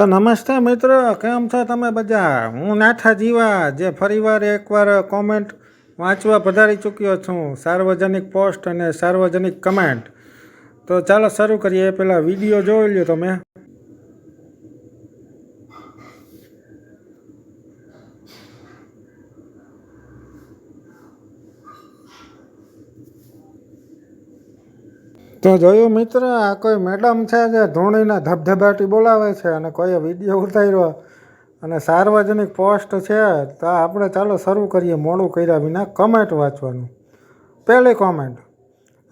તો નમસ્તે મિત્રો, કેમ છો તમે બધા? હું નાથા જીવા, જે ફરીવાર એકવાર કોમેન્ટ વાંચવા પધારી ચૂક્યો છું, સાર્વજનિક પોસ્ટ અને સાર્વજનિક કમેન્ટ. તો ચાલો શરૂ કરીએ. પહેલાં વિડીયો જોઈ લ્યો તમે. તો જોયું મિત્ર, આ કોઈ મેડમ છે જે ધૂણીના ધબધબાટી બોલાવે છે અને કોઈએ વિડીયો ઉતાર્યો અને સાર્વજનિક પોસ્ટ છે. તો આપણે ચાલો શરૂ કરીએ મોડું કર્યા વિના કમેન્ટ વાંચવાનું. પહેલી કોમેન્ટ: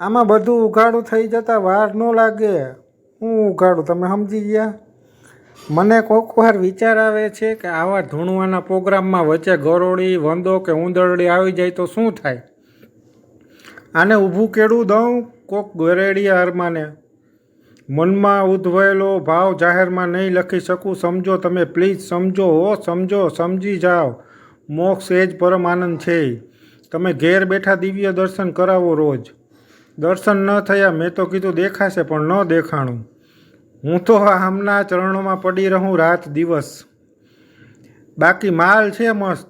આમાં બધું ઉઘાડું થઈ જતાં વાર ન લાગે. હું ઉઘાડું, તમે સમજી ગયા? મને કોઈક વાર વિચાર આવે છે કે આવા ધૂણવાના પ્રોગ્રામમાં વચ્ચે ગરોળી, વંદો કે ઉંદરડી આવી જાય તો શું થાય? આને ઊભું કેળું દઉં કોક ગરેડિયા અરમાને. મનમાં ઉદ્ભવેલો ભાવ જાહેરમાં નહીં લખી શકું. સમજો તમે, પ્લીઝ સમજો. સમજો, સમજી જાઓ. મોક્ષ એ જ પરમ આનંદ છે. તમે ઘેર બેઠા દિવ્ય દર્શન કરાવો રોજ. દર્શન ન થયા મેં તો કીધું દેખાશે, પણ ન દેખાણું. હું તો આમના ચરણોમાં પડી રહું રાત દિવસ. બાકી માલ છે મસ્ત.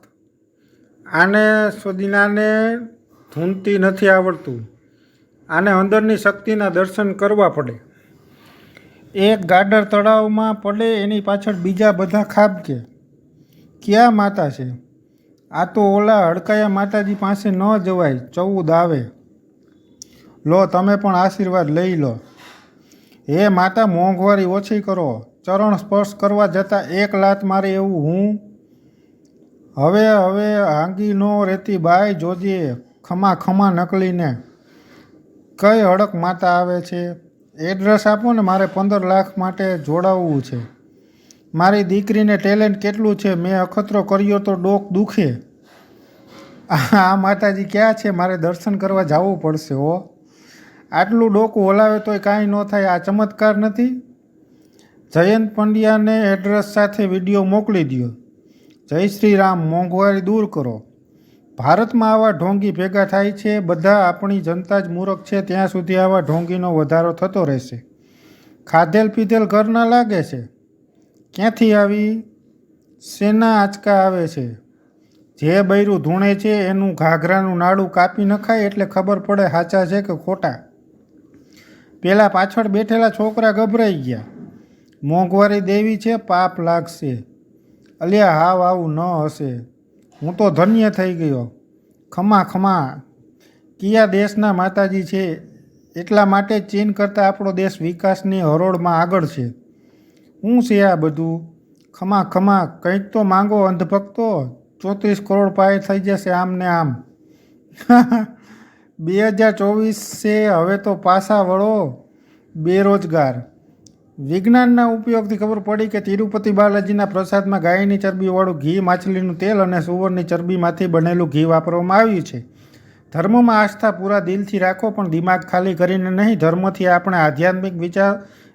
આને સુદીનાને ધૂનતી નથી આવડતું. આને અંદરની શક્તિના દર્શન કરવા પડે. એક ગાડર તળાવમાં પડે એની પાછળ બીજા બધા ખાબકે. ક્યાં માતા છે? આ તો ઓલા હડકાયા માતાજી પાસે ન જવાય, 14 આવે. લો તમે પણ આશીર્વાદ લઈ લો. હે માતા, મોંઘવારી ઓછી કરો. ચરણ સ્પર્શ કરવા જતાં એક લાત મારે એવું હું. હવે હાંગી નો રેતી બાઈ, જોજે ખમા ખમા નકલીને. કઈ હડક માતા આવે છે? એડ્રેસ આપો ને, મારે 15 લાખ માટે જોડાવવું છે. મારી દીકરીને ટેલેન્ટ કેટલું છે, મેં અખતરો કર્યો તો ડોક દુખે. આ માતાજી ક્યાં છે? મારે દર્શન કરવા જવું પડશે હો. આટલું ડોકું હલાવે તોય કાંઈ ન થાય. આ ચમત્કાર નથી? જયંત પંડ્યાને એડ્રેસ સાથે વિડીયો મોકલી દો. જય શ્રી રામ. મોંઘવારી દૂર કરો. ભારતમાં આવા ઢોંગી ભેગા થાય છે. બધા આપણી જનતા જ મૂર્ખ છે. ત્યાં સુધી આવા ઢોંગીનો વધારો થતો રહેશે. ખાધેલ પીધેલ ઘરના લાગે છે. ક્યાંથી આવી? શેના આંચકા આવે છે? જે બૈરું ધૂણે છે એનું ઘાઘરાનું નાડું કાપી નખાય એટલે ખબર પડે સાચા છે કે ખોટા. પેલા પાછળ બેઠેલા છોકરા ગભરાઈ ગયા. મોંઘવારી દેવી છે, પાપ લાગશે. અલ્યા હાવ આવું ન હશે. હું તો ધન્ય થઈ ગયો. ખમા ખમા. કયા દેશના માતાજી છે? એટલા માટે ચીન કરતાં આપણો દેશ વિકાસની હરોળમાં આગળ છે. શું છે આ બધું? ખમા ખમા. કંઈક તો માંગો અંધભક્તો. 34 કરોડ પાય થઈ જશે આમ ને આમ. 2024 છે, હવે તો પાછા વળો બેરોજગાર. વિજ્ઞાનના ઉપયોગથી ખબર પડી કે તિરુપતિ બાલાજીના પ્રસાદમાં ગાયની ચરબીવાળું ઘી, માછલીનું તેલ અને સુવરની ચરબીમાંથી બનેલું ઘી વાપરવામાં આવ્યું છે. ધર્મમાં આસ્થા પૂરા દિલથી રાખો, પણ દિમાગ ખાલી કરીને નહીં. ધર્મથી આપણે આધ્યાત્મિક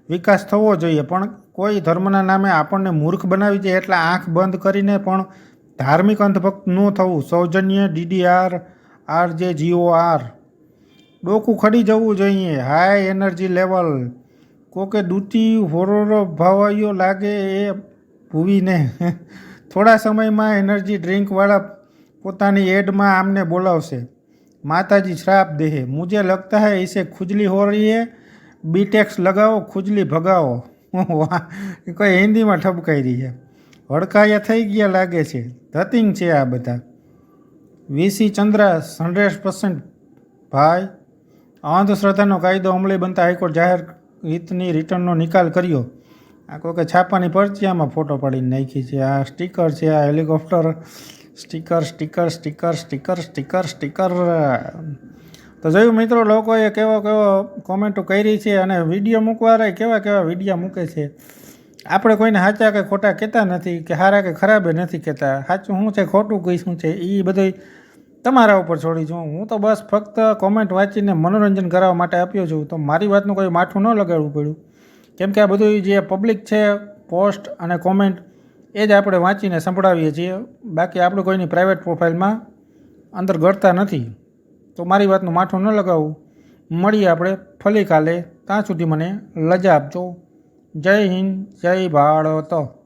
વિકાસ થવો જોઈએ, પણ કોઈ ધર્મના નામે આપણને મૂર્ખ બનાવી જાય. એટલે આંખ બંધ કરીને પણ ધાર્મિક અંધભક્ત ન થવું. સૌજન્ય DDR RJGOR. ડોકું ખડી જવું જોઈએ. High energy level. કોકે દૂતી હોરોરો ભાવાયો લાગે એ ભૂવીને. થોડા સમયમાં એનર્જી ડ્રિંકવાળા પોતાની એડમાં આમને બોલાવશે. માતાજી શ્રાપ દે. મુझे लगता है इसे खुजली हो रही है, बीटेक्स लगाओ, खुजली भगाओ. કોઈ હિન્દીમાં ઠપકાઈ રહી છે. હડકાયા થઈ ગયા લાગે છે. ધતિંગ છે આ બધા. VC ચંદ્રા 100% ભાઈ. અંધશ્રદ્ધાનો કાયદો અમલી બનતા હાઈકોર્ટ જાહેર હિતની રિટર્નનો નિકાલ કર્યો. આ કોઈ છાપાની પરચિયામાં ફોટો પાડીને નાખી છે. આ સ્ટીકર છે, આ હેલિકોપ્ટર સ્ટીકર. તો જોયું મિત્રો, લોકોએ કેવો કોમેન્ટો કરી છે અને વિડીયો મૂકવા કેવા વિડીયો મૂકે છે. આપણે કોઈને સાચા કે ખોટા કહેતા નથી, કે સારા કે ખરાબ નથી કહેતા. સાચું શું છે, ખોટું કઈ શું છે, એ બધું તમારા ઉપર છોડી છું. હું તો બસ ફક્ત કોમેન્ટ વાંચીને મનોરંજન કરાવવા માટે આપ્યો છું. તો મારી વાતનું કોઈ માઠું ન લગાડવું પડ્યું, કેમ કે આ બધું જે પબ્લિક છે, પોસ્ટ અને કોમેન્ટ, એ જ આપણે વાંચીને સંભળાવીએ છીએ. બાકી આપણે કોઈની પ્રાઇવેટ પ્રોફાઇલમાં અંદર ગળતા નથી. તો મારી વાતનું માઠું ન લગાવવું. મળીએ આપણે ફલી કાલે. ત્યાં સુધી મને રજા આપજો. જય હિન્દ જય ભારત.